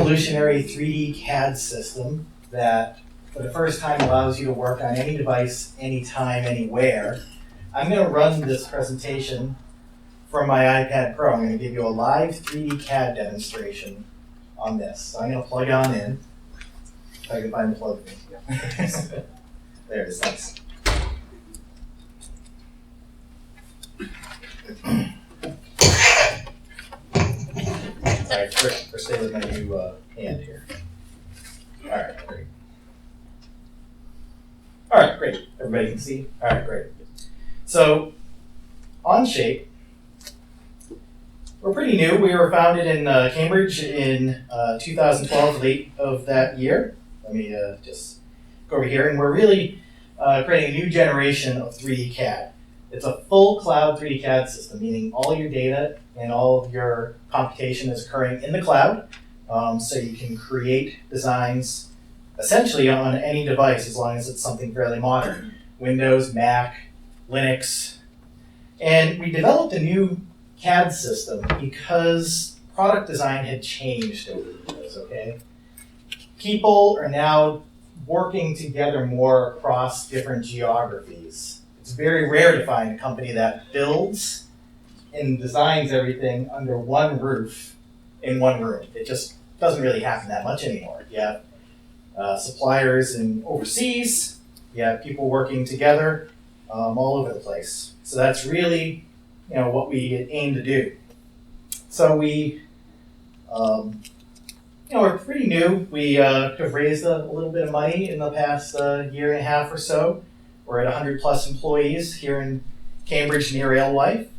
revolutionary 3D CAD system that for the first time allows you to work on any device, anytime, anywhere. I'm going to run this presentation from my iPad Pro. I'm going to give you a live 3D CAD demonstration on this. So I'm going to plug on in. If I can find the plug. There it is. Thanks. All right, first stay with my new hand here. All right, great. All right, great. Everybody can see? All right, great. So, Onshape, we're pretty new. We were founded in Cambridge in 2012, late of that year. Let me just go over here. And we're really creating a new generation of 3D CAD. It's a full cloud 3D CAD system, meaning all your data and all of your computation is occurring in the cloud. So you can create designs essentially on any device as long as it's something fairly modern. Windows, Mac, Linux. And we developed a new CAD system because product design had changed over the years, okay? People are now working together more across different geographies. It's very rare to find a company that builds and designs everything under one roof in one room. It just doesn't really happen that much anymore. You have suppliers in overseas, you have people working together all over the place. So that's really, what we aim to do. So we, we're pretty new. We have raised a little bit of money in the past year and a half or so. We're at 100 plus employees here in Cambridge near Alewife.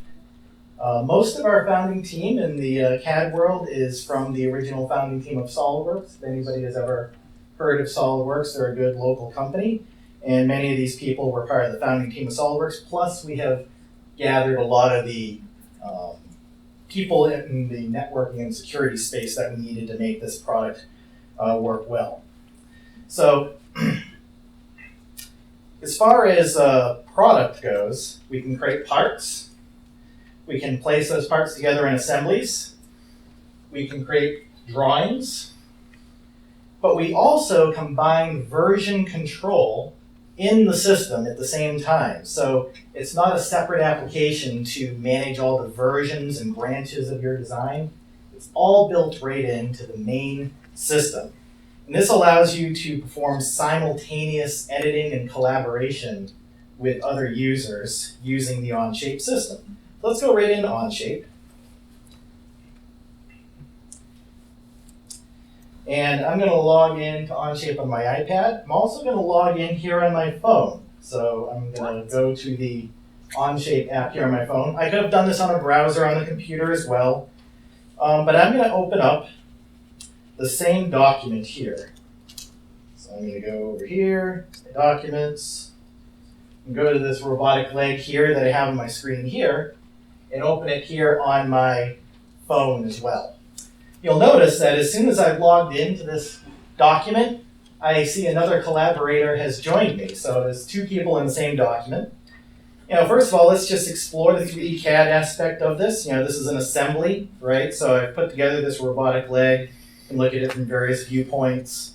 Most of our founding team in the CAD world is from the original founding team of SolidWorks. If anybody has ever heard of SolidWorks, they're a good local company. And many of these people were part of the founding team of SolidWorks. Plus, we have gathered a lot of the people in the networking and security space that we needed to make this product work well. So, as far as product goes, we can create parts. We can place those parts together in assemblies. We can create drawings. But we also combine version control in the system at the same time. So it's not a separate application to manage all the versions and branches of your design. It's all built right into the main system. And this allows you to perform simultaneous editing and collaboration with other users using the Onshape system. Let's go right into Onshape. And I'm going to log in to Onshape on my iPad. I'm also going to log in here on my phone. So I'm going to go to the Onshape app here on my phone. I could have done this on a browser on the computer as well. But I'm going to open up the same document here. So I'm going to go over here, Documents, and go to this robotic leg here that I have on my screen here, and open it here on my phone as well. You'll notice that as soon as I've logged into this document, I see another collaborator has joined me. So there's two people in the same document. First of all, let's just explore the 3D CAD aspect of this. This is an assembly, right? So I've put together this robotic leg and look at it from various viewpoints,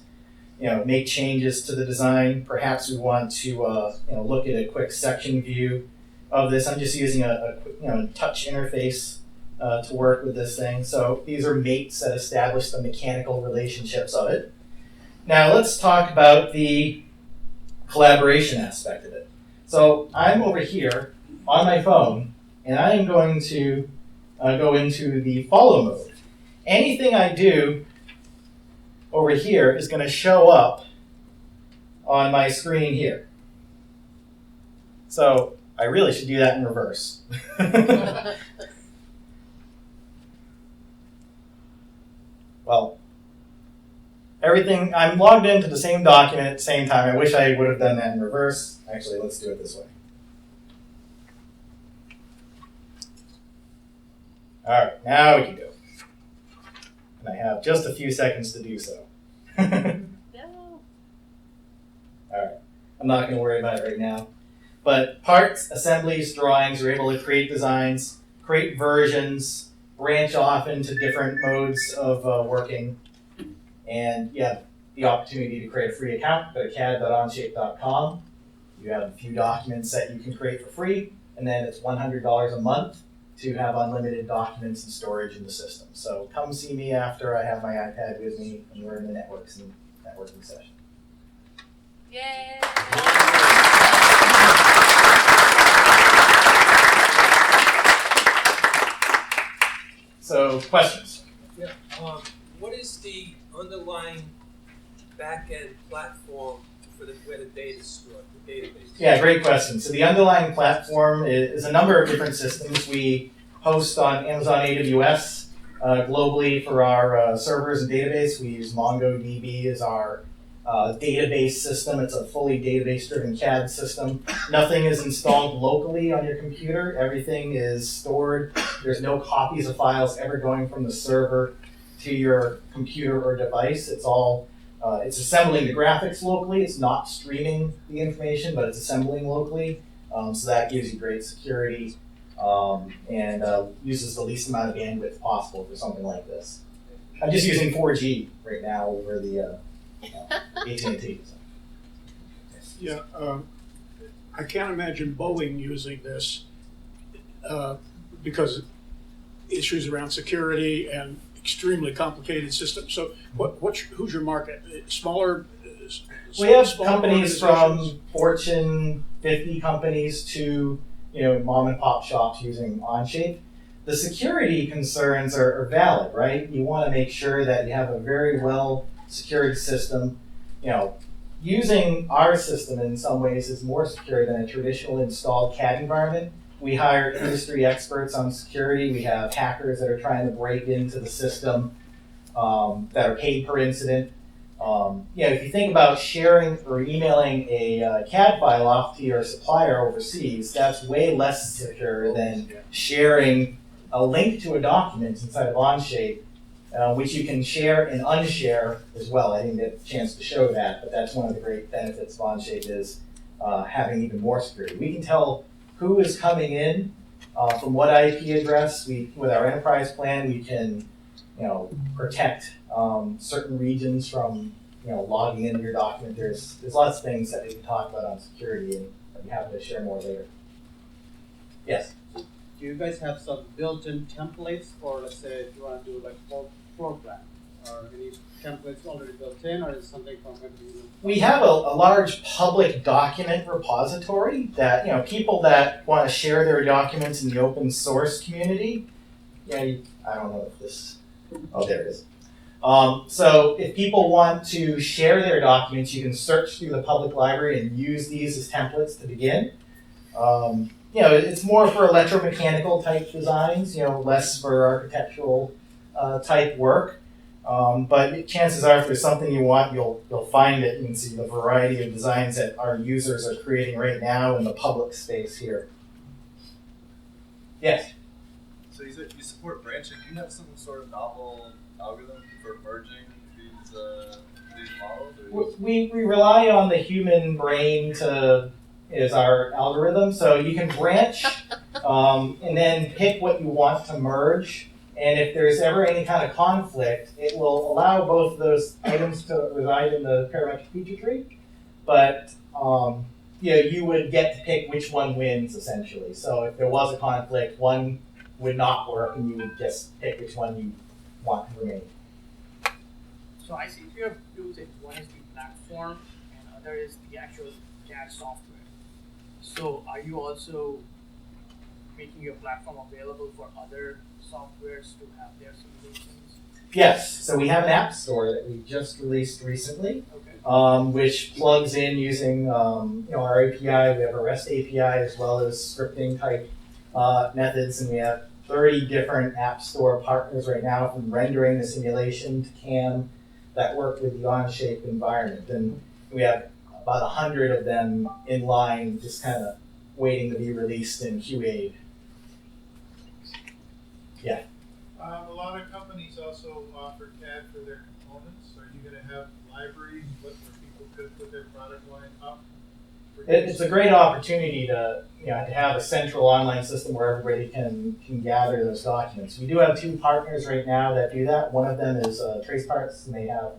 make changes to the design. Perhaps we want to look at a quick section view of this. I'm just using a touch interface to work with this thing. So these are mates that establish the mechanical relationships of it. Now let's talk about the collaboration aspect of it. So I'm over here on my phone, and I am going to go into the follow mode. Anything I do over here is going to show up on my screen here. So I really should do that in reverse. Well, everything, I'm logged into the same document at the same time. I wish I would have done that in reverse. Actually, let's do it this way. All right, now we can go. And I have just a few seconds to do so. No. All right, I'm not going to worry about it right now. But parts, assemblies, drawings, you're able to create designs, create versions, branch off into different modes of working. And you have the opportunity to create a free account. Go to cad.onshape.com. You have a few documents that you can create for free, and then it's $100 a month to have unlimited documents and storage in the system. So come see me after I have my iPad with me and we're in the networking session. Yay! So questions? Yeah. What is the underlying back-end platform for where the data is stored, the database? Yeah, great question. So the underlying platform is a number of different systems. We host on Amazon AWS globally for our servers and database. We use MongoDB as our database system. It's a fully database-driven CAD system. Nothing is installed locally on your computer. Everything is stored. There's no copies of files ever going from the server to your computer or device. It's all it's assembling the graphics locally. It's not streaming the information, but it's assembling locally. So that gives you great security and uses the least amount of bandwidth possible for something like this. I'm just using 4G right now over the AT&T. So. Yeah, I can't imagine Boeing using this because issues around security and extremely complicated systems. So, who's your market? Smaller. We have smaller companies organizations? from Fortune 50 companies to mom and pop shops using Onshape. The security concerns are valid, right? You want to make sure that you have a very well secured system. Using our system in some ways is more secure than a traditional installed CAD environment. We hire industry experts on security. We have hackers that are trying to break into the system that are paid per incident. If you think about sharing or emailing a CAD file off to your supplier overseas, that's way less secure than sharing a link to a document inside of Onshape, which you can share and unshare as well. I didn't get a chance to show that, but that's one of the great benefits of Onshape is having even more security. We can tell who is coming in from what IP address. With our enterprise plan, we can protect certain regions from logging into your document. There's lots of things that we can talk about on security, and I'd be happy to share more later. Yes. Do you guys have some built-in templates for, let's say, if you want to do like floor plan, or any templates already built in, or is something from everything? We have a large public document repository that people that want to share their documents in the open source community. I don't know if this. Oh, there it is. So if people want to share their documents, you can search through the public library and use these as templates to begin. It's more for electromechanical type designs, less for architectural type work. But chances are, if there's something you want, you'll find it. You can see the variety of designs that our users are creating right now in the public space here. Yes? So you said you support branching. Do you have some sort of novel algorithm for merging these models? Or We rely on the human brain is our algorithm. So you can branch and then pick what you want to merge. And if there's ever any kind of conflict, it will allow both of those items to reside in the parametric feature tree. But you would get to pick which one wins, essentially. So if there was a conflict, one would not work, and you would just pick which one you want to remain. So I see you have two things. One is the platform, and other is the actual CAD software. So are you also making your platform available for other softwares to have their simulations? Yes. So we have an app store that we just released recently, which plugs in using our API. We have a REST API as well as scripting type methods, and we have 30 different app store partners right now, from rendering the simulation to CAM, that work with the Onshape environment. And we have about 100 of them in line, just kind of waiting to be released and QA'd. Yeah. A lot of companies also offer CAD for their components. Are you going to have libraries where people could put their product line up? It's a great opportunity to have a central online system where everybody can gather those documents. We do have two partners right now that do that. One of them is Trace Parts, and they have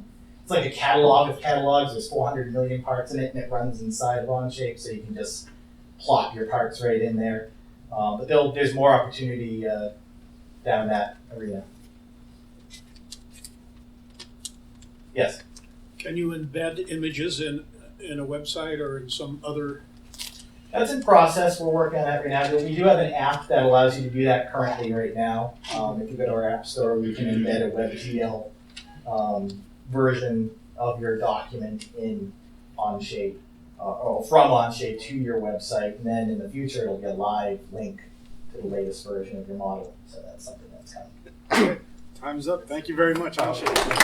it's like a catalog of catalogs. There's 400 million parts in it, and it runs inside of Onshape, so you can just plop your parts right in there. But there's more opportunity down that arena. Yes. Can you embed images in a website or in some other? That's in process. We're working on that right now. We do have an app that allows you to do that currently right now. If you go to our app store, we can embed a WebGL version of your document in Onshape, or from Onshape to your website. And then in the future, it'll be a live link to the latest version of your model. So that's something that's coming. Time's up. Thank you very much, Onshape.